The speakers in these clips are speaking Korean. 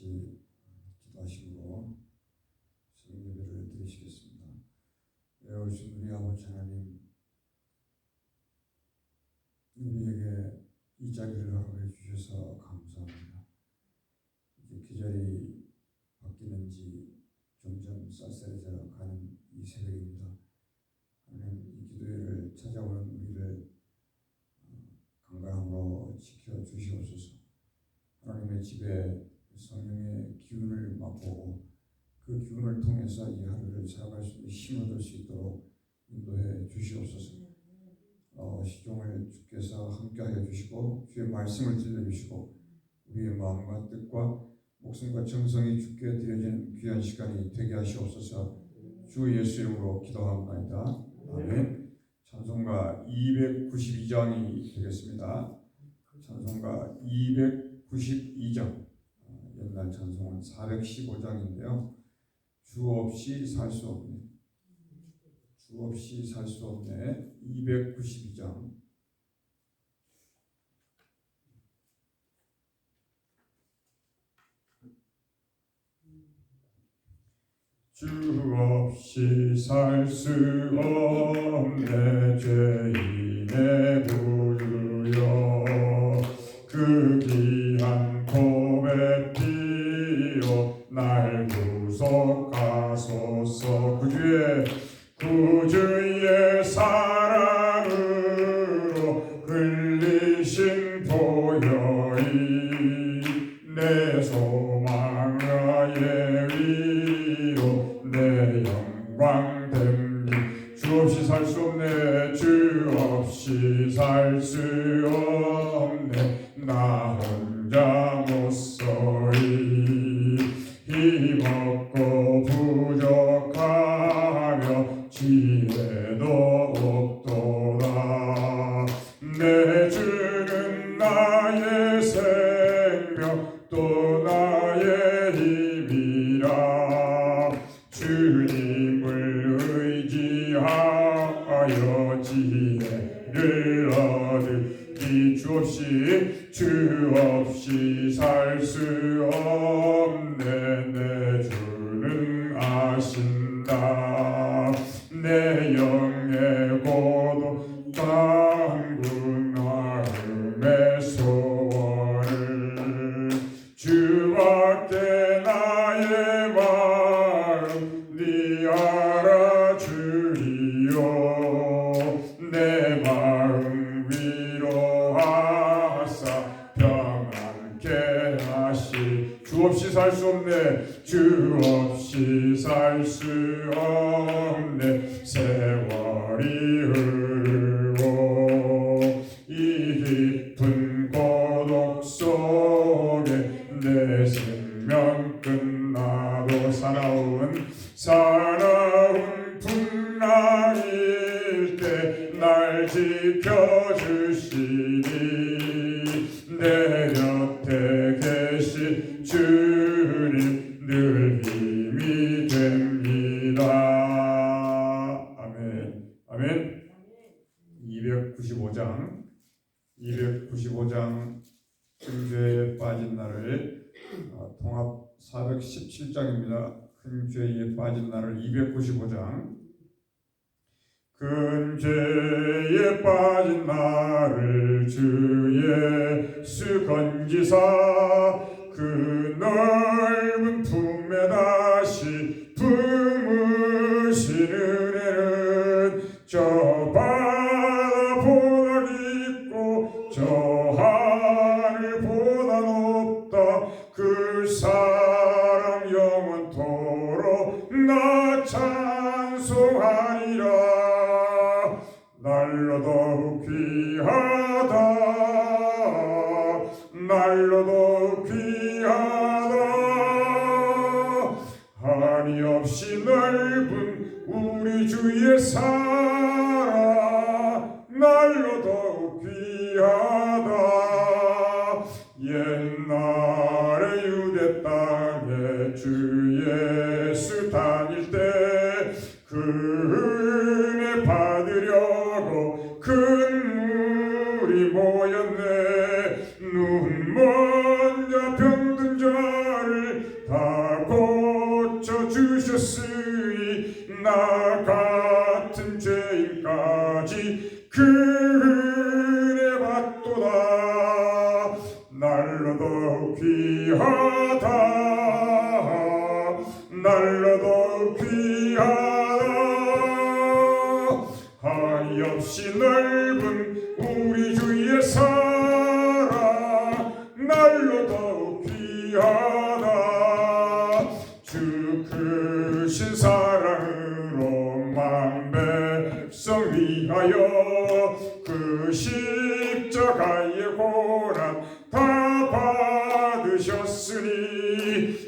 같이 기도하시고 성령 예배를 드리시겠습니다. 오신 우리 아버지 하나님, 우리에게 이 자리를 허락해 주셔서 감사합니다. 이제 계절이 바뀌는지 점점 쌀쌀해져 가는 이 새벽입니다. 하나님, 이 기도회를 찾아오는 우리를 건강함으로 지켜주시옵소서. 하나님의 집에 성령의 기운을 맛보고 그 기운을 통해서 이 하루를 살아갈 수 있는 힘을 얻을 수 있도록 인도해 주시옵소서. 시종을 주께서 함께하여 주시고 주의 말씀을 들려주시고 우리의 마음과 뜻과 목숨과 정성이 주께 드려진 귀한 시간이 되게 하시옵소서. 주 예수 이름으로 기도합니다. 아멘. 찬송가 292장이 되겠습니다. 찬송가 292장, 옛날 찬송은 415장인데요. 주 없이 살 수 없네, 주 없이 살 수 없네. 292장. 주 없이 살 수 없네, 죄인의 부유여. 그 귀한 고백 피어 날 구속하소서. 구주의 사랑으로 끌리신 보혈이 내 소망의 위로 내 영광 됩니다. 주 없이 살 수 없네, 주 없이 살 수 없네. 나 혼자 못 서리. 힘없고 부족하며 지혜도 없도다. 내 주는 나의 생명 또 나의 힘이라. 주님을 의지하여 지혜를 얻으리. 주 없이 살 수 없네. 내 주는 아신다. 내 영의 고독 간구 마음의 소원을 주밖에 나의 마음 네 알아주리요. 내 마음 위로하사 평안케 하시. 주 없이 살 수 없네, 주 없이 살 수 없네. 세월이 흐르고 이 깊은 고독 속에 내 생명 끝나도 사나운 풍랑일 때 날 지켜주시니 내 곁에 계신 주님 늘 힘이 됩니다. 아멘. 아멘. 295장 큰 죄에 빠진 나를, 통합 417장입니다. 큰 죄에 빠진 나를 295장. 큰 죄에 빠진 나를 주 예수 건지사 그 넓은 품에 다시 품으신 은혜는 저 바다보다 깊고 저 하늘보다 높다. 그 사랑 영원토록 나 찬송하리라. 날로 더욱 귀하다, 날로 더욱 귀하다. 한이 없이 넓은 우리 주의 사랑 날로 더욱 귀하다. 옛날에 유대 땅에 주 예수 다닐 때 그 은혜 받으려고 큰 물이 모였네. 눈 먼저 병든 자를 귀하다 날로도 귀하다 한이 없이 넓은 우리 주의 사랑 날로도 귀하다 주 크신 사랑으로 만백성 위하여 그 십자가의 고난 다 받으셨으니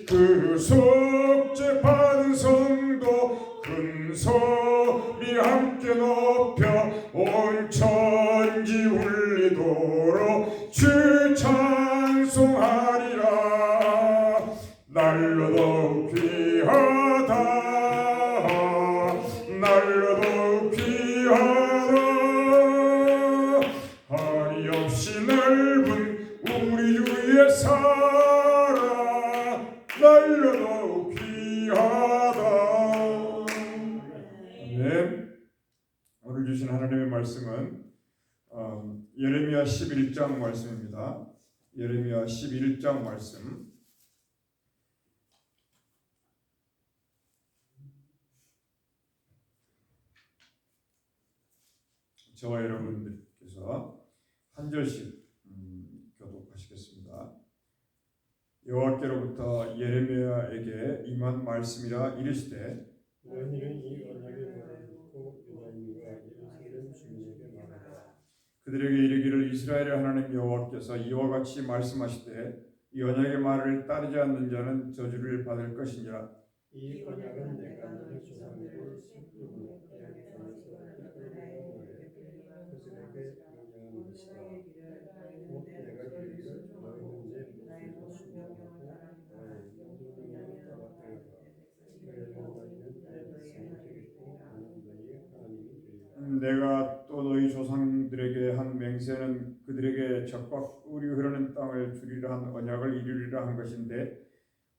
그 속죄 받은 성도 큰 소리 함께 높여 온 천지 울리도록 주 찬송하리라 날로도 귀하다 날로도 귀하다 한이 없이 넓은 우리 주의 사랑 날로도 귀하다. 네. 오늘 주신 하나님의 말씀은 예레미야 11장 말씀입니다. 예레미야 11장 말씀. 저와 여러분들께서 한 절씩 교독하시겠습니다. 여호와께로부터 예레미야에게 임한 말씀이라 이르시되 너희는 이 언약의 말을 듣고 유다인과 예루살렘 주민에게 말하라. 그들에게 이르기를 이스라엘의 하나님 여호와께서 이와 같이 말씀하시되 이 언약의 말을 따르지 않는 자는 저주를 받을 것이니라. 이 언약은 내가 너희 조상들을 숲으로 그의 땅에서 이끌어내어 그들에게 명령한 것이라. 곧 내가 이르기를 너희는 내 목소리를 순종하고 나의 인도명령을 따라 행하라. 그러면 너희는 내 백성이 되겠고 나는 너희의 하나님이 되리라. 내가 또 너희 조상들에게 한 맹세는 그들에게 젖과 꿀이 흐르는 땅을 주리라 한 언약을 이루리라 한 것인데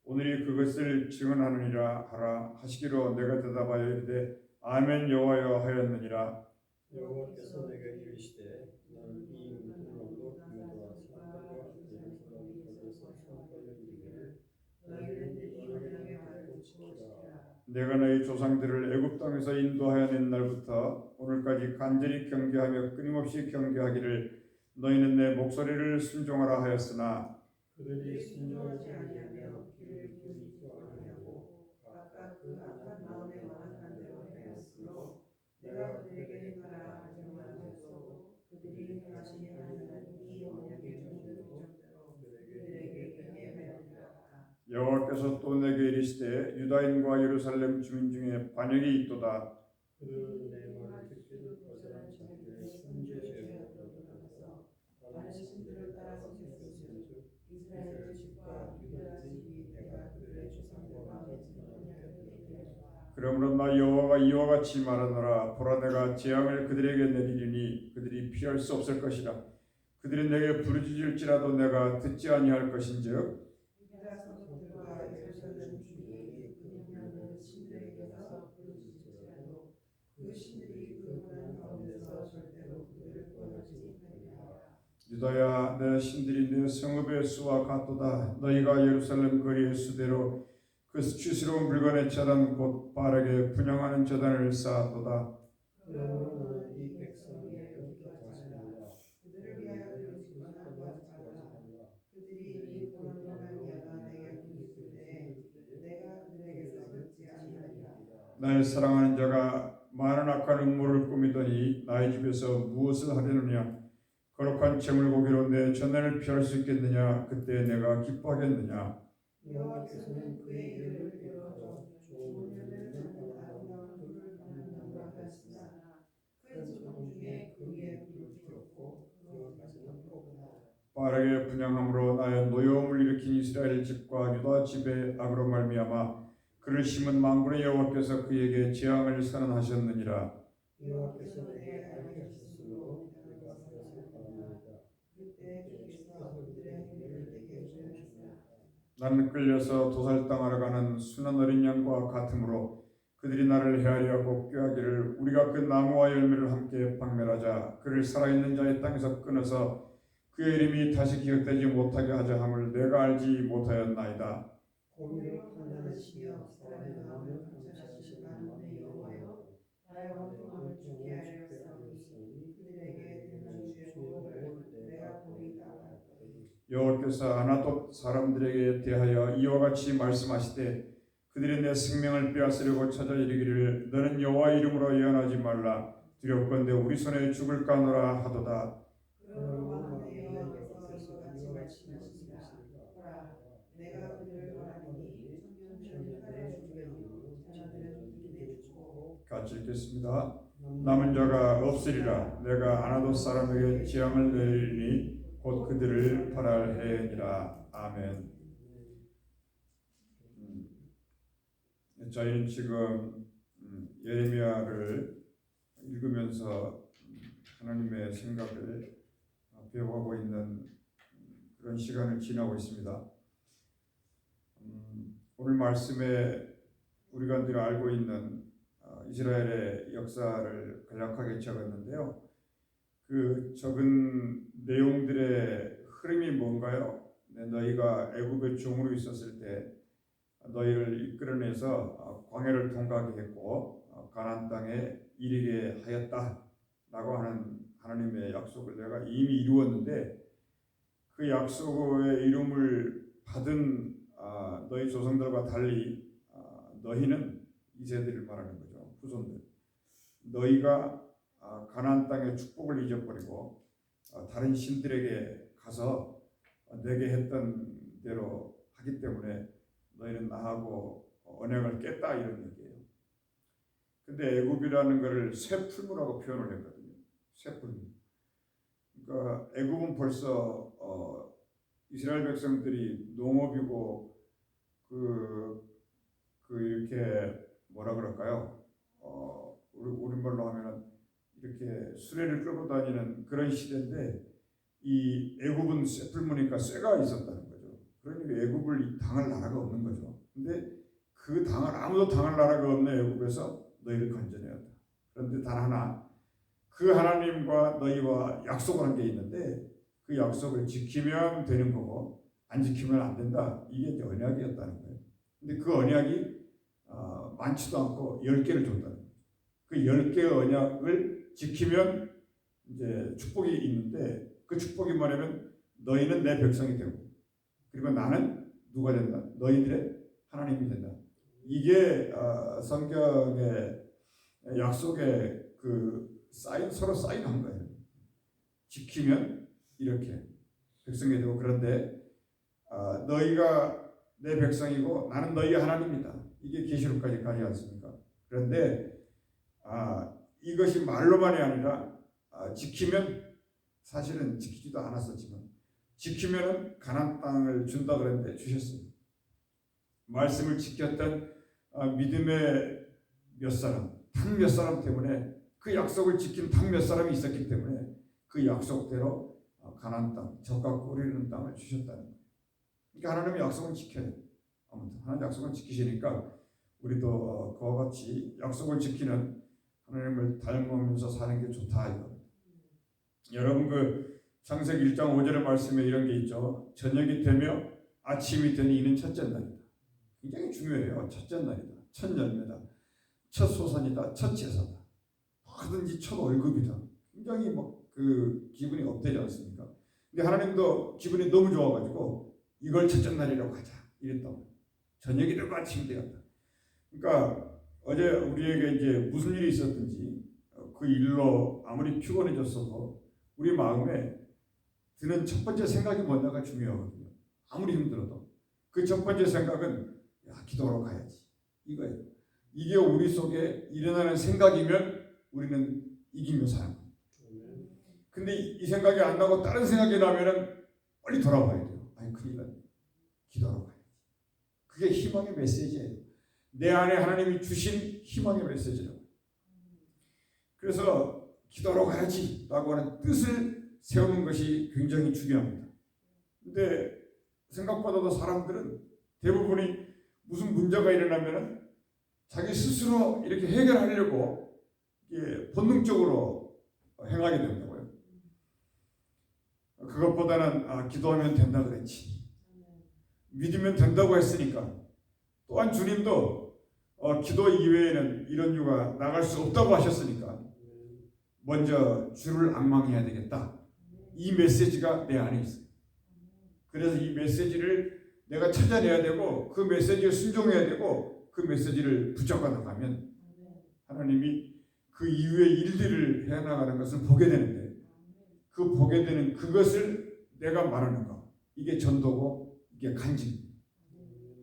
오늘이 그것을 증언하느니라 하라 하시기로 내가 대답하여 이르되 아멘 여호와여 하였느니라. 여호와께서 내게 이르시되 너는 이 문둥으로 인도하사 너와 예루살렘 곁에서 선포하여 이르기를 너희는 이 언약의 말을 듣고 지키라. 내가 너희 조상들을 애굽 땅에서 인도하여 낸 날부터 오늘까지 간절히 경계하며 끊임없이 경계하기를 너희는 내 목소리를 순종하라 하였으나 그들이 순종하지 아니하며 귀를 기울이지 아니하고 각각 그 악한 마음에 원하는 대로 행했으므로 내가 그들에게 행하라 하지 말았고 그들이 행하지 아니하는 이 언약의 종대로 그들에게 행하였노라. 여호와께서 또 내게 이르시되 유다인과 예루살렘 주민 중에 반역이 있도다. 그들은 내 말을 듣기를 거절한 자들의 순죄죄로 돌아가서 다른 신들을 따라서 섬겼은즉 이스라엘 집과 유다 집이 내가 그들의 조상들과 맺은 언약을 깨뜨렸노라. 그러므로 나 여호와가 이와 같이 말하노라. 보라 내가 재앙을 그들에게 내리리니 그들이 피할 수 없을 것이라. 그들이 내게 부르짖을지라도 내가 듣지 아니할 것인즉 유다 성읍들과 예루살렘 주민이 그 명령을 신들에게 가서 부르짖을지라도 그 신들이 그 고난 가운데서 절대로 그들을 떠나지 아니하리라. 유다야 내 신들이 내 성읍의 수와 같도다. 너희가 예루살렘 거리의 수대로 그 수치스러운 물건의 재단 곧 바르게 분향하는 재단을 쌓았도다. 그러므로 너는 이 백성을 이렇게 다스리라. 그들을 위하여 요직거나 구하지 말라. 그들이 네 고난과 야가 내게 부르짖을 때 내가 그들에게서 듣지 아니하리라. 나의 사랑하는 자가 많은 악한 음모를 꾸미더니 나의 집에서 무엇을 하려느냐. 거룩한 제물고기로 내 전례를 피할 수 있겠느냐. 그때 내가 기뻐하겠느냐. 여호와께서는 그의 이름을 기억하여 좋은 열매를 맺는 아름다운 풀을 받는다고 하였으나 큰 소동 중에 그 위에 불을 피웠고 그 가지는 뽑으라. 빠르게 분향함으로 나의 노여움을 일으킨 이스라엘 집과 유다 집의 악으로 말미암아 그를 심은 만군의 여호와께서 그에게 재앙을 선언하셨느니라. 여호와께서 내게 알게 하셨으므로 내가 그것을 바랍니다. 그때 주께서 그들의 행위를 내게 보여주시니라. 나는 끌려서 도살당하러 가는 순한 어린 양과 같으므로 그들이 나를 헤아려 하고 꾀하기를 우리가 그 나무와 열매를 함께 박멸하자. 그를 살아있는 자의 땅에서 끊어서 그의 이름이 다시 기억되지 못하게 하자 함을 내가 알지 못하였나이다. 공의를 판단하시며 사람의 마음을 감찰하시는 하나님 여호와여, 나의 원통함을 죽게 하였사오니 그들에게 되는 주의 복을 내가 보리이다. 여호와께서 아나돗 사람들에게 대하여 이와 같이 말씀하시되 그들이 내 생명을 빼앗으려고 찾아 이르기를 너는 여호와 이름으로 예언하지 말라. 두렵건대 우리 손에 죽을까 하노라 하도다. 그러므로 여호와께서 이와 같이 말씀하시니라. 보라, 내가 그들을 바라리니 청년들은 칼에 죽이며 자녀들은 기근에 죽고. 같이 읽겠습니다. 남은 자가 없으리라. 내가 아나돗 사람에게 재앙을 내리니 곧 그들을 벌할해니라. 아멘. 저희는 지금 예레미야를 읽으면서 하나님의 생각을 배워가고 있는 그런 시간을 지나고 있습니다. 오늘 말씀에 우리가 늘 알고 있는 이스라엘의 역사를 간략하게 적었는데요. 그 적은 내용들의 흐름이 뭔가요? 너희가 애굽의 종으로 있었을 때 너희를 이끌어내서 광야를 통과하게 했고 가나안 땅에 이르게 하였다라고 하는 하나님의 약속을 내가 이미 이루었는데 그 약속의 이름을 받은 너희 조상들과 달리 너희는 이세들을 말하는 거죠. 후손들. 너희가 가나안 땅의 축복을 잊어버리고 다른 신들에게 가서 내게 했던 대로 하기 때문에 너희는 나하고 언약을 깼다 이런 얘기예요. 근데 애굽이라는 것을 새 풀무라고 표현을 했거든요. 새 풀무. 그러니까 애굽은 벌써 이스라엘 백성들이 농업이고 이렇게 뭐라 그럴까요? 우리말로 하면은 이렇게 수레를 끌고 다니는 그런 시대인데 이 애굽은 새 풀무니까 쇠가 있었다는 거죠. 그러니까 애굽을 당할 나라가 없는 거죠. 근데 그 아무도 당할 나라가 없는 애굽에서 너희를 건져내야 한다. 그런데 단 하나 그 하나님과 너희와 약속을 한 게 있는데 그 약속을 지키면 되는 거고 안 지키면 안 된다. 이게 이제 언약이었다는 거예요. 근데 그 언약이 많지도 않고 10개를 줬다는 거예요. 그 10개의 언약을 지키면 이제 축복이 있는데 그 축복이 뭐냐면 너희는 내 백성이 되고 그리고 나는 누가 된다? 너희들의 하나님이 된다. 이게 성경의 약속의 그 서로 사인한 거예요. 지키면 이렇게 백성이 되고 그런데 너희가 내 백성이고 나는 너희 하나님이다. 이게 계시록까지 가지 않습니까? 그런데 이것이 말로만이 아니라 지키면 사실은 지키지도 않았었지만 지키면은 가나안 땅을 준다 그랬는데 주셨어요. 말씀을 지켰던 믿음의 몇 사람, 단 몇 사람 때문에 그 약속을 지킨 단 몇 사람이 있었기 때문에 그 약속대로 가나안 땅, 젖과 꿀이 흐르는 땅을 주셨다는 거예요. 그러니까 하나님의 약속을 지켜요. 아무튼 하나님 약속을 지키시니까 우리도 그와 같이 약속을 지키는 하나님을 닮으면서 사는 게 좋다 이거. 여러분 그 창세기 1장 5절의 말씀에 이런 게 있죠. 저녁이 되며 아침이 되니 이는 첫째 날이다. 굉장히 중요해요. 첫째 날이다. 첫 열매다. 첫 소산이다. 첫 제사다. 뭐든지 첫 월급이다. 굉장히 그 기분이 업되지 않습니까? 근데 하나님도 기분이 너무 좋아가지고 이걸 첫째 날이라고 하자 이랬다고. 저녁이 되고 아침이 되었다. 그러니까 어제 우리에게 이제 무슨 일이 있었든지 그 일로 아무리 피곤해졌어도 우리 마음에 드는 첫 번째 생각이 뭔가가 중요하거든요. 아무리 힘들어도 그 첫 번째 생각은 기도하러 가야지 이거예요. 이게 우리 속에 일어나는 생각이면 우리는 이기며 사는 거예요. 근데 이 생각이 안 나고 다른 생각이 나면은 빨리 돌아와야 돼요. 아니 큰일 났네. 기도하러 가야지. 그게 희망의 메시지예요. 내 안에 하나님이 주신 희망의 메시지라고. 그래서 기도하러 가야지 라고 하는 뜻을 세우는 것이 굉장히 중요합니다. 근데 생각보다도 사람들은 대부분이 무슨 문제가 일어나면 자기 스스로 이렇게 해결하려고 본능적으로 행하게 된다고요. 그것보다는 기도하면 된다 그랬지. 믿으면 된다고 했으니까. 또한 주님도 기도 이외에는 이런 이유가 나갈 수 없다고 하셨으니까 먼저 주를 앙망해야 되겠다. 이 메시지가 내 안에 있어요. 그래서 이 메시지를 내가 찾아내야 되고 그 메시지에 순종해야 되고 그 메시지를 붙잡아 나가면 하나님이 그 이후의 일들을 해나가는 것을 보게 되는데 그 보게 되는 그것을 내가 말하는 것, 이게 전도고 이게 간증.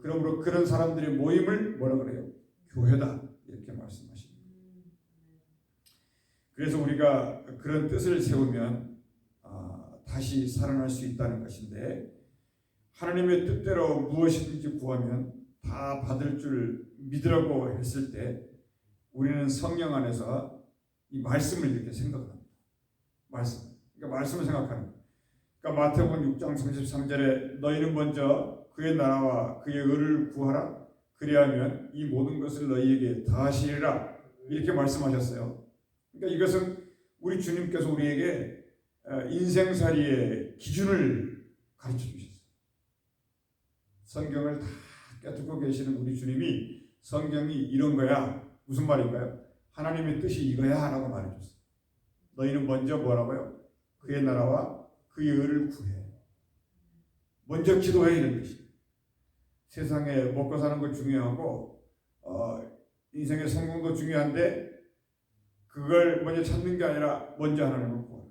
그러므로 그런 사람들의 모임을 뭐라 그래요? 교회다 이렇게 말씀하십니다. 그래서 우리가 그런 뜻을 세우면 다시 살아날 수 있다는 것인데 하나님의 뜻대로 무엇이든지 구하면 다 받을 줄 믿으라고 했을 때 우리는 성령 안에서 이 말씀을 이렇게 생각합니다. 그러니까 말씀을 생각하는 거예요. 그러니까 마태복음 6장 33절에 너희는 먼저 그의 나라와 그의 의를 구하라. 그리하면 이 모든 것을 너희에게 더하시리라. 이렇게 말씀하셨어요. 그러니까 이것은 우리 주님께서 우리에게 인생살이의 기준을 가르쳐 주셨어요. 성경을 다 꿰뚫고 계시는 우리 주님이 성경이 이런 거야. 무슨 말인가요? 하나님의 뜻이 이거야 라고 말해줬어요. 너희는 먼저 뭐라고요? 그의 나라와 그의 의를 구해. 먼저 기도해 이런 뜻이에요. 세상에 먹고 사는 거 중요하고 인생의 성공도 중요한데 그걸 먼저 찾는 게 아니라 먼저 하나님을 구하라.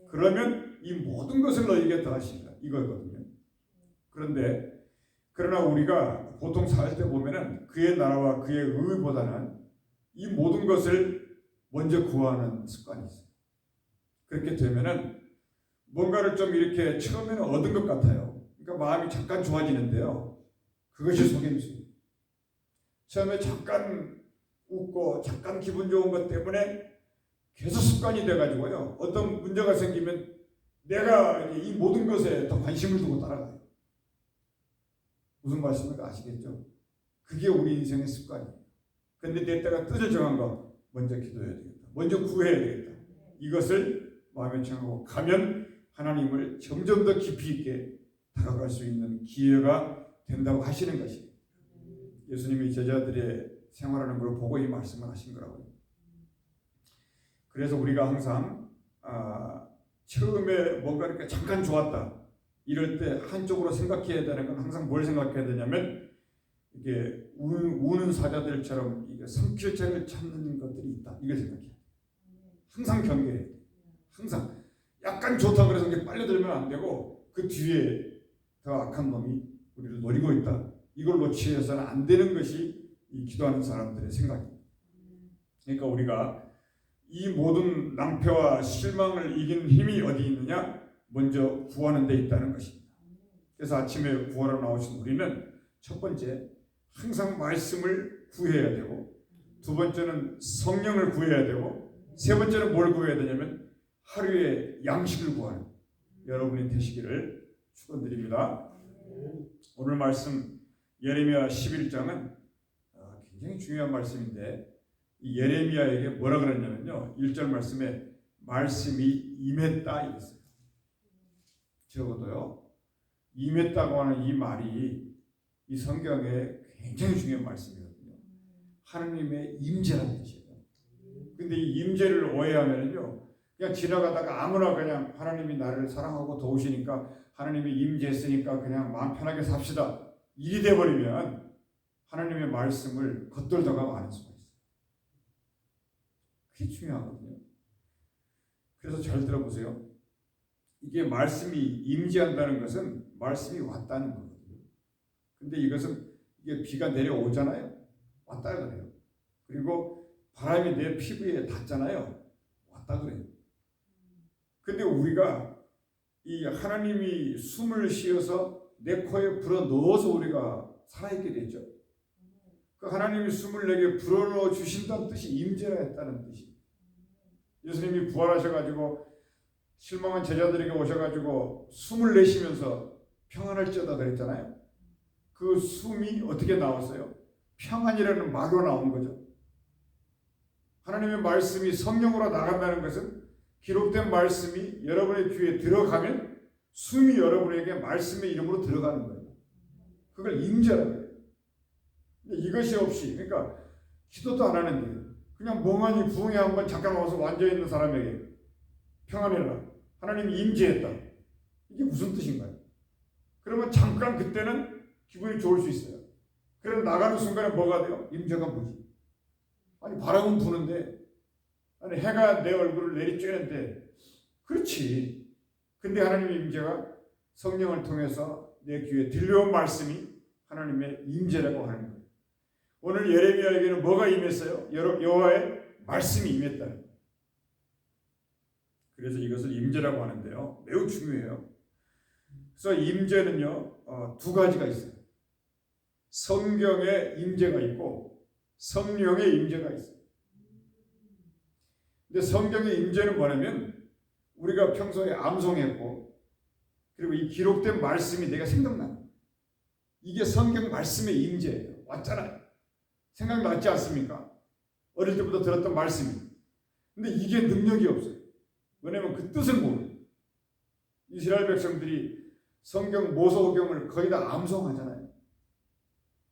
그러면 이 모든 것을 너희에게 더하시리라. 이거거든요. 그러나 우리가 보통 살 때 보면은 그의 나라와 그의 의보다는 이 모든 것을 먼저 구하는 습관이 있어요. 그렇게 되면은 뭔가를 좀 이렇게 처음에는 얻은 것 같아요. 그러니까 마음이 잠깐 좋아지는데요. 그것이 속임수예요. 처음에 잠깐 웃고 잠깐 기분 좋은 것 때문에 계속 습관이 돼가지고요. 어떤 문제가 생기면 내가 이 모든 것에 더 관심을 두고 따라가요. 무슨 말씀인지 아시겠죠? 그게 우리 인생의 습관이에요. 그런데 내 때가 뜻을 정한 거 먼저 기도해야 되겠다. 먼저 구해야 되겠다. 이것을 마음에 정하고 가면 하나님을 점점 더 깊이 있게 다가갈 수 있는 기회가 된다고 하시는 것이에요. 예수님이 제자들의 생활하는 걸 보고 이 말씀을 하신 거라고요. 그래서 우리가 항상 처음에 뭔가 이렇게 잠깐 좋았다 이럴 때 한쪽으로 생각해야 되는 건 항상 뭘 생각해야 되냐면 이게 우는 사자들처럼 이게 삼킬체를 찾는 것들이 있다. 이걸 생각해요. 항상 경계해요. 항상 약간 좋다 그래서 이게 빨려들면 안 되고 그 뒤에 더 악한 놈이 우리를 노리고 있다. 이걸 놓치해서는 안 되는 것이 이 기도하는 사람들의 생각입니다. 그러니까 우리가 이 모든 낭패와 실망을 이기는 힘이 어디 있느냐? 먼저 구하는 데 있다는 것입니다. 그래서 아침에 구하러 나오신 우리는 첫 번째 항상 말씀을 구해야 되고 두 번째는 성령을 구해야 되고 세 번째는 뭘 구해야 되냐면 하루에 양식을 구하는 여러분이 되시기를 축원드립니다. 오늘 말씀 예레미야 11장은 굉장히 중요한 말씀인데 이 예레미야에게 뭐라 그랬냐면요. 1절 말씀에 말씀이 임했다 이랬어요. 적어도요. 임했다고 하는 이 말이 이 성경에 굉장히 중요한 말씀이거든요. 하나님의 임재라는 뜻이에요. 근데 이 임재를 오해하면요. 그냥 지나가다가 아무나 그냥 하나님이 나를 사랑하고 도우시니까 하나님이 임재했으니까 그냥 마음 편하게 삽시다. 일이 돼버리면 하나님의 말씀을 겉돌다가 마는 수가 있어요. 그게 중요하거든요. 그래서 잘 들어보세요. 이게 말씀이 임재한다는 것은 말씀이 왔다는 거거든요. 근데 이것은 이게 비가 내려오잖아요. 왔다 그래요. 그리고 바람이 내 피부에 닿잖아요. 왔다 그래요. 근데 우리가 이 하나님이 숨을 쉬어서 내 코에 불어 넣어서 우리가 살아있게 됐죠. 그 하나님이 숨을 내게 불어넣어 주신다는 뜻이 임재라 했다는 뜻이. 예수님이 부활하셔가지고 실망한 제자들에게 오셔가지고 숨을 내쉬면서 평안할지어다 그랬잖아요. 그 숨이 어떻게 나왔어요? 평안이라는 말로 나온 거죠. 하나님의 말씀이 성령으로 나간다는 것은 기록된 말씀이 여러분의 귀에 들어가면 숨이 여러분에게 말씀의 이름으로 들어가는 거예요. 그걸 임재라고 해요. 이것이 없이, 그러니까 기도도 안 하는데 그냥 멍하니 부흥회 한번 잠깐 와서 앉아 있는 사람에게 평안해라, 하나님이 임재했다, 이게 무슨 뜻인가요? 그러면 잠깐 그때는 기분이 좋을 수 있어요. 그럼 나가는 순간에 뭐가 돼요? 임재가 뭐지? 아니 바람은 부는데, 아니 해가 내 얼굴을 내리쬐는데, 그렇지. 근데 하나님의 임재가 성령을 통해서 내 귀에 들려온 말씀이 하나님의 임재라고 하는 거예요. 오늘 예레미야에게는 뭐가 임했어요? 여호와의 말씀이 임했다. 그래서 이것을 임재라고 하는데요, 매우 중요해요. 그래서 임재는요, 두 가지가 있어요. 성경의 임재가 있고 성령의 임재가 있어요. 근데 성경의 임재는 뭐냐면 우리가 평소에 암송했고, 그리고 이 기록된 말씀이 내가 생각나는 거예요. 이게 성경 말씀의 임재예요. 왔잖아요. 생각났지 않습니까? 어릴 때부터 들었던 말씀이. 근데 이게 능력이 없어요. 왜냐하면 그 뜻을 모르요. 이스라엘 백성들이 성경 모세오경을 거의 다 암송하잖아요.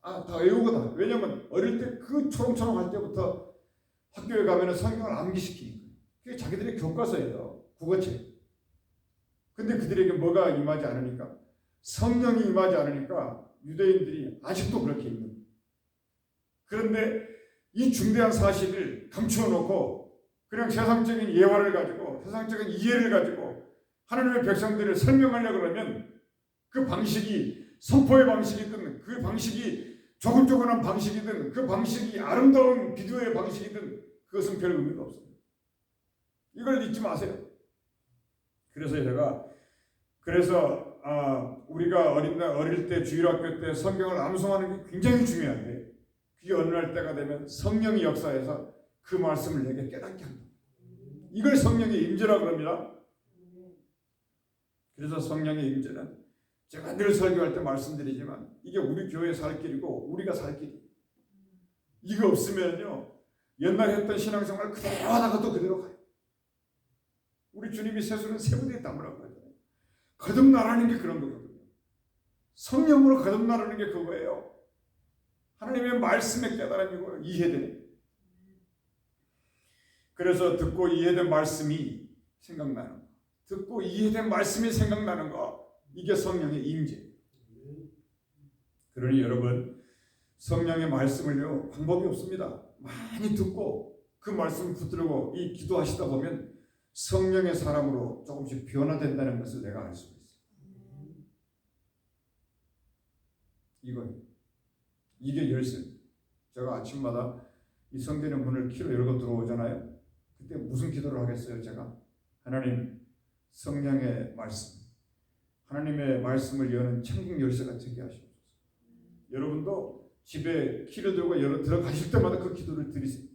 다 외우거든. 왜냐하면 어릴 때 그 초롱초롱할 때부터 학교에 가면 성경을 암기시키니까. 그게 자기들의 교과서예요. 국어책. 근데 그들에게 뭐가 임하지 않으니까, 성령이 임하지 않으니까 유대인들이 아직도 그렇게 있는 거예요. 그런데 이 중대한 사실을 감추어 놓고 그냥 세상적인 예화를 가지고, 세상적인 이해를 가지고 하나님의 백성들을 설명하려고 그러면 그 방식이 선포의 방식이든, 그 방식이 조근조근한 방식이든, 그 방식이 아름다운 비디오의 방식이든, 그것은 별 의미가 없습니다. 이걸 잊지 마세요. 그래서 제가 우리가 어릴 때 주일학교 때 성경을 암송하는 게 굉장히 중요한데, 그게 어느 날 때가 되면 성령이 역사해서 그 말씀을 내게 깨닫게 한다. 이걸 성령의 임재라고 합니다. 그래서 성령의 임재는 제가 늘 설교할 때 말씀드리지만 이게 우리 교회 살 길이고 우리가 살 길이에요. 이거 없으면요, 옛날에 했던 신앙생활 그대로 하다가 또 그대로 가요. 우리 주님이 세수는 세 부대에 담으라고 하잖아요. 거듭나라는 게 그런 거거든요. 성령으로 거듭나라는 게 그거예요. 하나님의 말씀의 깨달음이고 이해되는. 그래서 듣고 이해된 말씀이 생각나는 거, 듣고 이해된 말씀이 생각나는 거, 이게 성령의 임재. 그러니 여러분, 성령의 말씀을요, 방법이 없습니다. 많이 듣고 그 말씀 붙들고 이 기도하시다 보면 성령의 사람으로 조금씩 변화된다는 것을 내가 알 수가 있어요. 이게 열쇠. 제가 아침마다 이 성전의 문을 키로 열고 들어오잖아요. 그때 무슨 기도를 하겠어요? 제가 하나님, 성령의 말씀, 하나님의 말씀을 여는 천국 열쇠가 되게 하시옵소서. 여러분도 집에 키를 들고 들어가실 때마다 그 기도를 드리세요.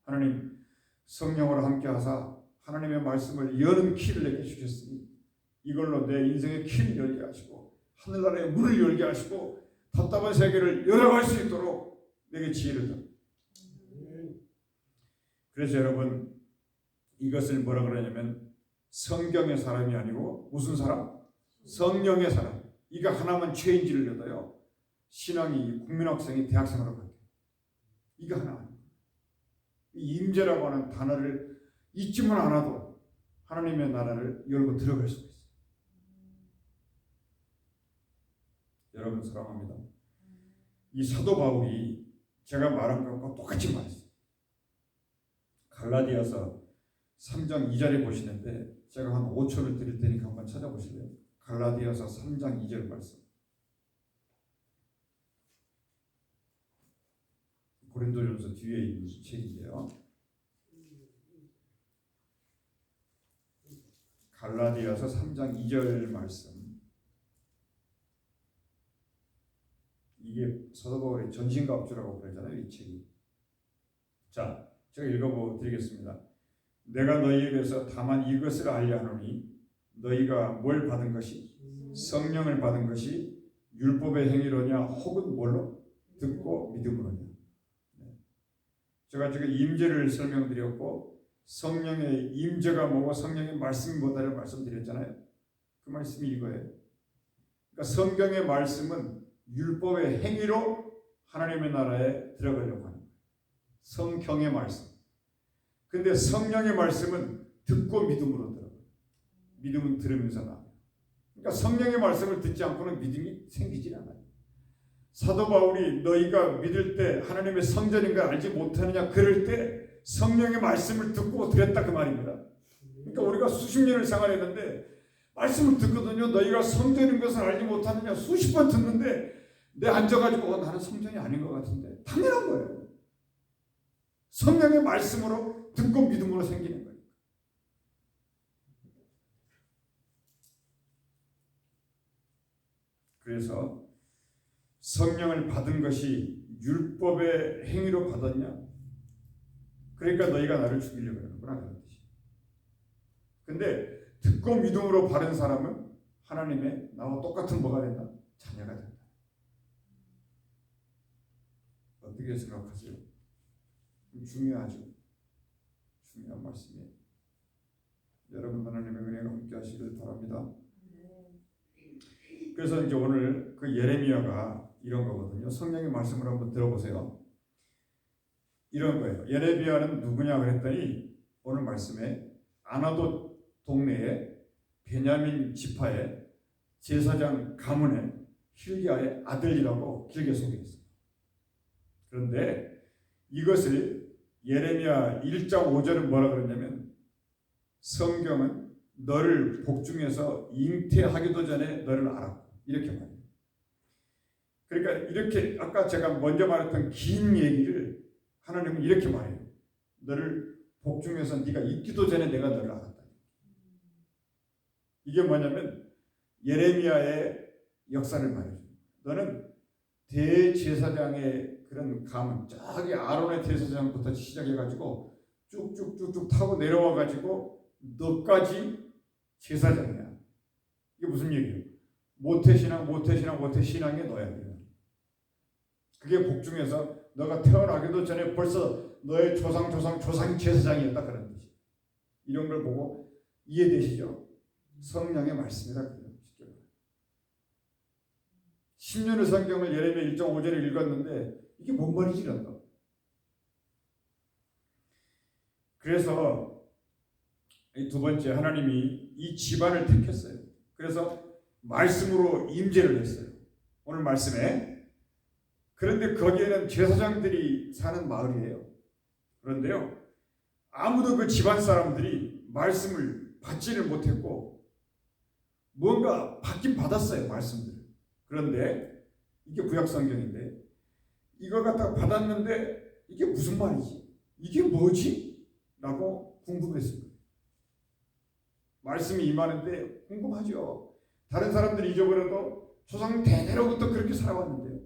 하나님, 성령으로 함께 하사 하나님의 말씀을 여는 키를 내게 주셨으니 이걸로 내 인생의 키를 열게 하시고 하늘나라의 문을 열게 하시고 답답한 세계를 열어갈 수 있도록 내게 지혜를 줘. 그래서 여러분, 이것을 뭐라 그러냐면 성경의 사람이 아니고 무슨 사람? 성령의 사람. 이거 하나만 체인지를 얻어요. 신앙이 국민학생이 대학생으로 바뀌어요. 이거 하나 아니에요. 이 임재라고 하는 단어를 잊지만 않아도 하나님의 나라를 열고 들어갈 수가 있어요. 여러분 사랑합니다. 이 사도 바울이 제가 말한 것과 똑같이 말했어요. 갈라디아서 3장 2절에 보시는데 제가 한 5초를 드릴 테니까 한번 찾아보실래요? 갈라디아서 3장 2절 말씀. 고린도전서 뒤에 있는 책인데요. 갈라디아서 3장 2절 말씀. 이게 사도 바울의 전신갑주라고 그러잖아요, 이 책이. 자, 제가 읽어드리겠습니다. 내가 너희에게서 다만 이것을 알려 하노니 너희가 뭘 받은 것이? 성령을 받은 것이 율법의 행위로냐 혹은 뭘로? 듣고 믿음으로냐. 제가 지금 임재를 설명드렸고 성령의 임재가 뭐고 성령의 말씀이 뭐다를 말씀드렸잖아요. 그 말씀이 이거예요. 그러니까 성경의 말씀은 율법의 행위로 하나님의 나라에 들어가려고 하는 거예요. 성경의 말씀. 근데 성령의 말씀은 듣고 믿음으로 들어가요. 믿음은 들으면서 나와요. 그러니까 성령의 말씀을 듣지 않고는 믿음이 생기질 않아요. 사도 바울이 너희가 믿을 때 하나님의 성전인 걸 알지 못하느냐 그럴 때 성령의 말씀을 듣고 들었다 그 말입니다. 그러니까 우리가 수십 년을 생활했는데 말씀을 듣거든요. 너희가 성전인 것을 알지 못하느냐 수십 번 듣는데 내 앉아가지고 나는 성전이 아닌 것 같은데 당연한 거예요. 성령의 말씀으로 듣고 믿음으로 생기는 거예요. 그래서 성령을 받은 것이 율법의 행위로 받았냐? 그러니까 너희가 나를 죽이려고 하는구나 그런 뜻이에요. 근데 듣고 믿음으로 바른 사람은 하나님의 나와 똑같은 뭐가 된다? 자녀가 된다. 어떻게 생각하세요? 중요하죠. 중요한 말씀이에요. 여러분 하나님의 은혜가 함께 하시길 바랍니다. 그래서 이제 오늘 그 예레미야가 이런 거거든요. 성령의 말씀을 한번 들어보세요. 이런 거예요. 예레미야는 누구냐 그랬더니 오늘 말씀에 아나도 동네에 베냐민 지파의 제사장 가문의 힐기야의 아들이라고 길게 소개했어요. 그런데 이것을 예레미야 1장 5절은 뭐라 그러냐면 성경은 너를 복중에서 잉태하기도 전에 너를 알았고 이렇게 말해요. 그러니까 이렇게 아까 제가 먼저 말했던 긴 얘기를 하나님은 이렇게 말해요. 너를 복중에서 네가 있기도 전에 내가 너를 알았다. 이게 뭐냐면 예레미야의 역사를 말해줘요. 너는 대제사장의 그런 가문 저기 아론의 대제사장부터 시작해가지고 쭉쭉쭉쭉 타고 내려와가지고 너까지 제사장이야. 이게 무슨 얘기예요? 모태신앙의 너야. 그게 복중에서 너가 태어나기도 전에 벌써 너의 조상 제사장이었다 그런 뜻이에요. 이런 걸 보고 이해되시죠? 성령의 말씀이라 그래요. 10년의 성경을 예레미야 1장 5절에 읽었는데 이게 뭔 말인지 이런다. 그래서 이 두 번째 하나님이 이 집안을 택했어요. 그래서 말씀으로 임재를 했어요. 오늘 말씀에. 그런데 거기에는 제사장들이 사는 마을이에요. 그런데요, 아무도 그 집안 사람들이 말씀을 받지를 못했고 뭔가 받긴 받았어요. 말씀들. 그런데 이게 구약성경인데 이걸 갖다가 받았는데 이게 무슨 말이지? 이게 뭐지? 라고 궁금했습니다. 말씀이 임하는데 궁금하죠. 다른 사람들이 잊어버려도 조상 대대로부터 그렇게 살아왔는데요.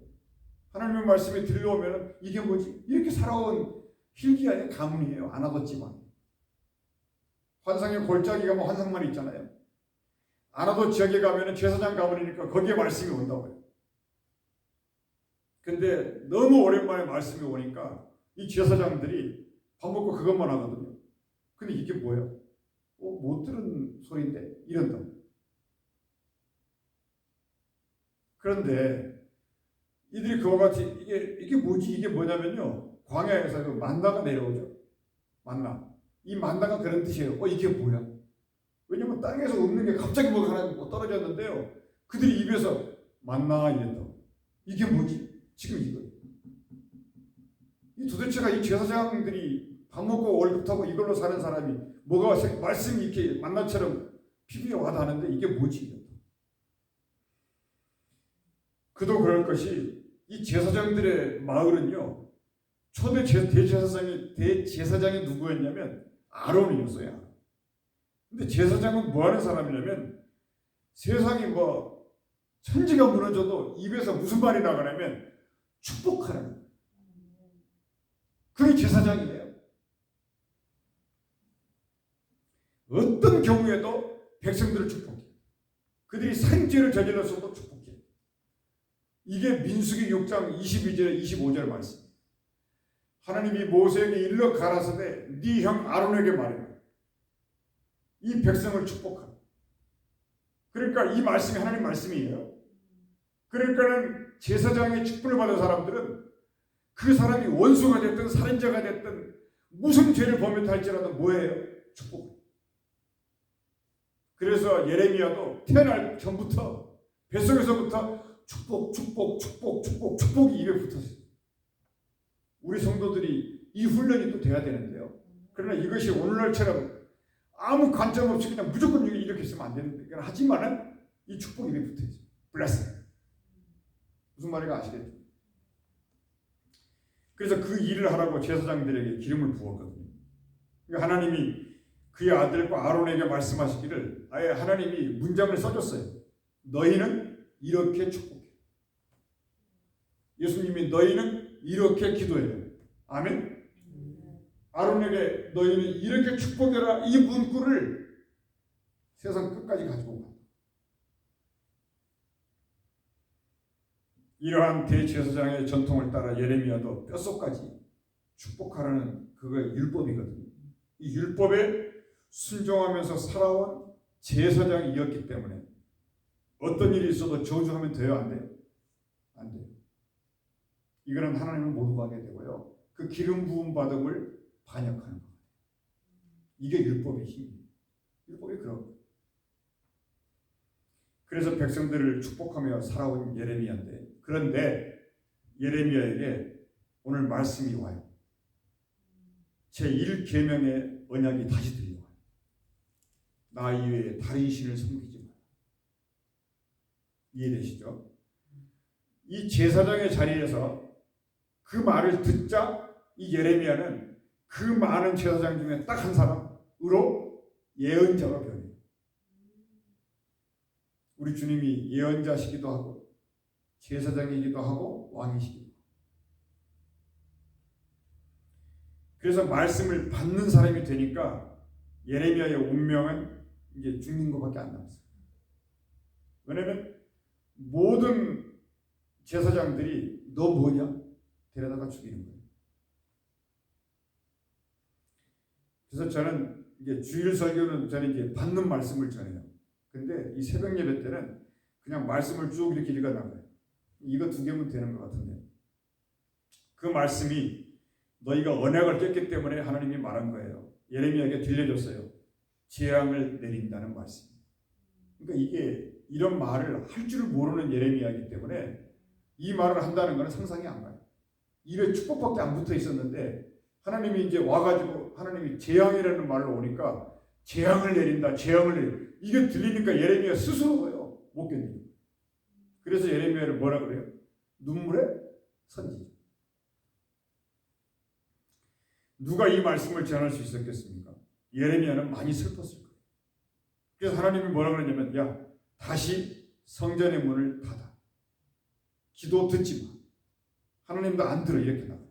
하나님의 말씀이 들려오면 이게 뭐지? 이렇게 살아온 힐기야의 가문이에요. 아나도 집안. 환상의 골짜기가 뭐 환상만 있잖아요. 아나도 지역에 가면 제사장 가문이니까 거기에 말씀이 온다고요. 근데 너무 오랜만에 말씀이 오니까 이 제사장들이 밥 먹고 그것만 하거든요. 근데 이게 뭐야? 못 들은 소리인데 이런다. 그런데 이들이 그와 같이 이게 뭐지? 이게 뭐냐면요. 광야에서 그 만나가 내려오죠. 만나. 이 만나가 그런 뜻이에요. 이게 뭐야? 왜냐면 땅에서 없는 게 갑자기 뭐가 하나 떨어졌는데요. 그들이 입에서 만나 이랬다. 이게 뭐지? 지금 이거. 이 도대체가 이 제사장들이 밥 먹고 월급 타고 이걸로 사는 사람이 뭐가 말씀이 이렇게 만나처럼 피부에 와닿는데 이게 뭐지? 그도 그럴 것이 이 제사장들의 마을은요. 초대 대제사장이 누구였냐면 아론이었어요. 근데 제사장은 뭐 하는 사람이냐면 세상이 뭐 천지가 무너져도 입에서 무슨 말이 나가냐면 축복하는 그게 제사장이에요. 어떤 경우에도 백성들을 축복해. 그들이 산죄를 저질렀어도 축복해. 이게 민수기 6장 22절 25절 말씀. 하나님이 모세에게 일러 가라사대 네 형 아론에게 말해라. 이 백성을 축복하라. 그러니까 이 말씀이 하나님 말씀이에요. 그러니까는 제사장의 축복을 받은 사람들은 그 사람이 원수가 됐든 살인자가 됐든 무슨 죄를 범했다 할지라도 뭐예요? 축복. 그래서 예레미야도 태어날 전부터 뱃속에서부터 축복이 입에 붙었어요. 우리 성도들이 이 훈련이 또 돼야 되는데요. 그러나 이것이 오늘날처럼 아무 관점 없이 그냥 무조건 이렇게 있으면 안 되는데, 하지만은 이 축복이 입에 붙어 있어요. 블레싱. 무슨 말인가 아시겠죠? 그래서 그 일을 하라고 제사장들에게 기름을 부었거든요. 그러니까 하나님이 그의 아들과 아론에게 말씀하시기를 아예 하나님이 문장을 써줬어요. 너희는 이렇게 축복해. 예수님이 너희는 이렇게 기도해요. 아멘. 아론에게 너희는 이렇게 축복해라. 이 문구를 세상 끝까지 가지고 가. 이러한 대제사장의 전통을 따라 예레미야도 뼛속까지 축복하라는 그거 율법이거든요. 이 율법에 순종하면서 살아온 제사장이었기 때문에 어떤 일이 있어도 저주하면 돼요? 안 돼요? 안 돼요. 이거는 하나님을 못 오가게 되고요. 그 기름 부음 받음을 반역하는 거예요. 이게 율법의 힘이에요. 율법이 그런 거예요. 그래서 백성들을 축복하며 살아온 예레미야인데, 그런데 예레미야에게 오늘 말씀이 와요. 제1계명의 언약이 다시 들려와요. 나 이외에 다른 신을 섬기지 마라. 이해되시죠? 이 제사장의 자리에서 그 말을 듣자 이 예레미야는 그 많은 제사장 중에 딱 한 사람으로 예언자가 변해요. 우리 주님이 예언자시기도 하고 제사장이기도 하고 왕이시기도 하고, 그래서 말씀을 받는 사람이 되니까 예레미야의 운명은 이제 죽는 것밖에 안 남았어요. 왜냐하면 모든 제사장들이 너 뭐냐? 데려다가 죽이는 거예요. 그래서 저는 이게 주일 설교는 저는 이제 받는 말씀을 전해요. 근데 이 새벽 예배 때는 그냥 말씀을 쭉 이렇게 읽어나가요. 이거 두 개면 되는 것 같은데, 그 말씀이 너희가 언약을 깼기 때문에 하나님이 말한 거예요. 예레미야에게 들려줬어요. 재앙을 내린다는 말씀. 그러니까 이게 이런 말을 할 줄 모르는 예레미야이기 때문에 이 말을 한다는 것은 상상이 안 가요. 입에 축복밖에 안 붙어 있었는데 하나님이 이제 와가지고 하나님이 재앙이라는 말을 오니까 재앙을 내린다, 재앙을 내린다. 이게 들리니까 예레미야 스스로가요 못 견뎌요. 그래서 예레미야를 뭐라 그래요? 눈물의 선지. 누가 이 말씀을 전할 수 있었겠습니까? 예레미야는 많이 슬펐을 거예요. 그래서 하나님이 뭐라 그러냐면, 야, 다시 성전의 문을 닫아. 기도 듣지 마. 하나님도 안 들어. 이렇게 나와요.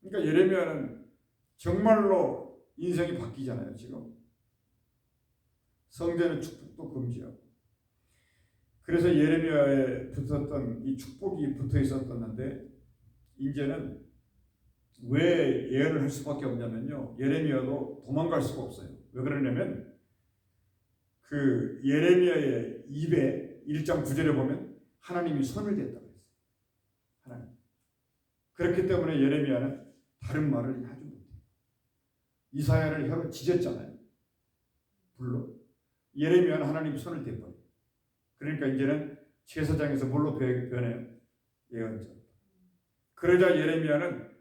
그러니까 예레미야는 정말로 인생이 바뀌잖아요. 지금 성전의 축복도 금지하고, 그래서 예레미야에 붙었던 이 축복이 붙어 있었었는데 이제는 왜 예언을 할 수밖에 없냐면요, 예레미야도 도망갈 수가 없어요. 왜 그러냐면 그 예레미야의 입에 1장 9절에 보면 하나님이 손을 댔다고 했어요. 하나님. 그렇기 때문에 예레미야는 다른 말을 하지 못해요. 이사야를 혀로 찢었잖아요. 불로. 예레미야는 하나님이 손을 댔어요. 그러니까 이제는 제사장에서 뭘로 변해요? 예언자. 그러자 예레미야는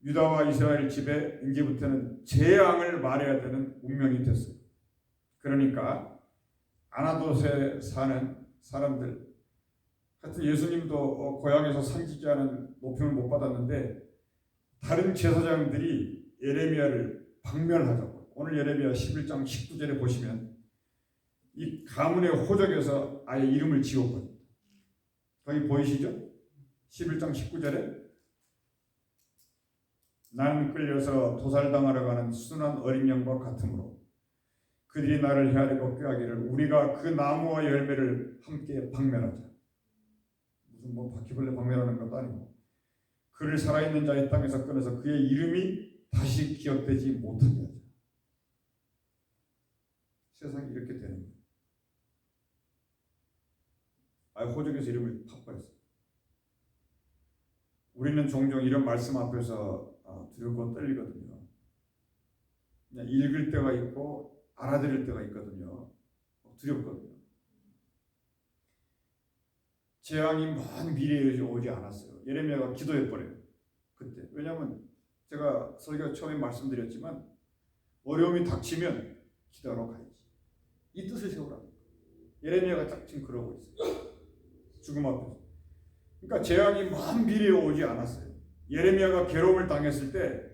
유다와 이스라엘 집에 이제부터는 재앙을 말해야 되는 운명이 됐어요. 그러니까 아나돗에 사는 사람들, 하여튼 예수님도 고향에서 선지자는 높임을 못 받았는데 다른 제사장들이 예레미야를 박멸하자고, 오늘 예레미야 11장 19절에 보시면 이 가문의 호적에서 아예 이름을 지웠거든요. 거기 보이시죠? 11장 19절에 나는 끌려서 도살당하러 가는 순한 어린 양과 같으므로 그들이 나를 헤아리고 꾀하기를 우리가 그 나무와 열매를 함께 박멸하자. 무슨 뭐 바퀴벌레 박멸하는 것도 아니고 그를 살아있는 자의 땅에서 꺼내서 그의 이름이 다시 기억되지 못하게 하자. 세상이 이렇게 되는 거예요. 호적에서 이름을 팍버렸어요. 우리는 종종 이런 말씀 앞에서 두렵고 떨리거든요. 그냥 읽을 때가 있고 알아들을 때가 있거든요. 두렵거든요. 재앙이 먼 미래에 오지 않았어요. 예레미야가 기도해버려요. 그때. 왜냐하면 제가 설교 처음에 말씀드렸지만 어려움이 닥치면 기도하러 가야지. 이 뜻을 세우라고. 예레미야가 딱 지금 그러고 있어요. 죽음 앞에서. 그러니까 재앙이 먼 미래에 오지 않았어요. 예레미야가 괴로움을 당했을 때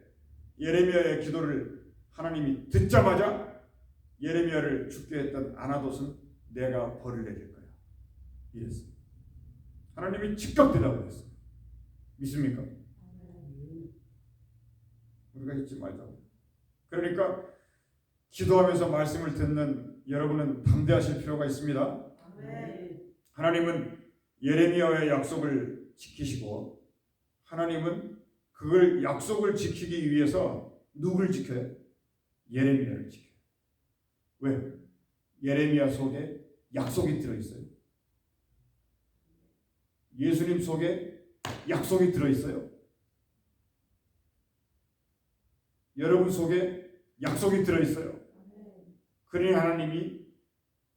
예레미야의 기도를 하나님이 듣자마자 예레미야를 죽게 했던 아나돗은 내가 벌을 내릴 거야. 이랬어요. 하나님이 즉각 대답을 했어요. 믿습니까? 우리가 잊지 말자고. 그러니까 기도하면서 말씀을 듣는 여러분은 담대하실 필요가 있습니다. 하나님은 예레미야의 약속을 지키시고 하나님은 그걸 약속을 지키기 위해서 누구를 지켜요? 예레미야를 지켜요. 왜? 예레미야 속에 약속이 들어있어요. 예수님 속에 약속이 들어있어요. 여러분 속에 약속이 들어있어요. 그러니 하나님이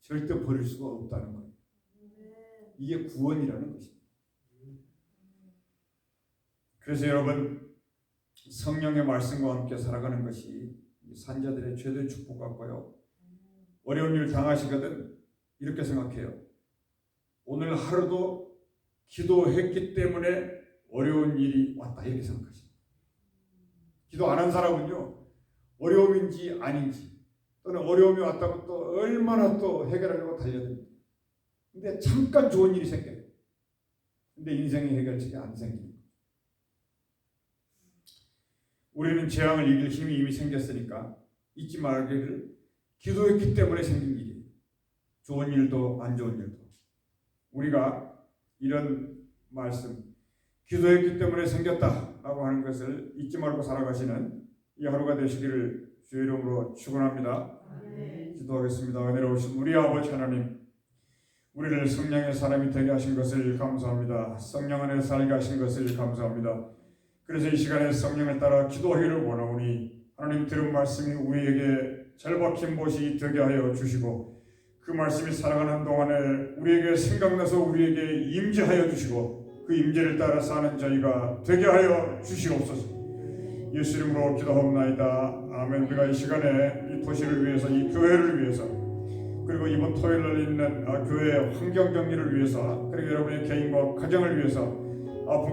절대 버릴 수가 없다는 거예요. 이게 구원이라는 것입니다. 그래서 여러분 성령의 말씀과 함께 살아가는 것이 산자들의 최대의 축복 같고요. 어려운 일 당하시거든 이렇게 생각해요. 오늘 하루도 기도했기 때문에 어려운 일이 왔다 이렇게 생각하십니다. 기도 안 한 사람은요 어려움인지 아닌지 또는 어려움이 왔다고 또 얼마나 또 해결하려고 달려듭니다. 근데 잠깐 좋은 일이 생겨요. 근데 인생의 해결책이 안 생깁니다. 우리는 재앙을 이길 힘이 이미 생겼으니까 잊지 말기를 기도했기 때문에 생긴 일이에요. 좋은 일도 안 좋은 일도. 우리가 이런 말씀 기도했기 때문에 생겼다라고 하는 것을 잊지 말고 살아가시는 이 하루가 되시기를 주의 이름으로 축원합니다. 기도하겠습니다. 은혜로우신 우리 아버지 하나님, 우리를 성령의 사람이 되게 하신 것을 감사합니다. 성령 안에 살게 하신 것을 감사합니다. 그래서 이 시간에 성령을 따라 기도하기를 원하오니 하나님 들은 말씀이 우리에게 절박힌 못이 되게 하여 주시고 그 말씀이 살아가는 동안에 우리에게 생각나서 우리에게 임재하여 주시고 그 임재를 따라 사는 저희가 되게 하여 주시옵소서. 예수 이름으로 기도하옵나이다. 아멘. 우리가 이 시간에 이 도시를 위해서 이 교회를 위해서 그리고 이번 토요일 날 있는 교회의 환경 정리를 위해서 그리고 여러분의 개인과 가정을 위해서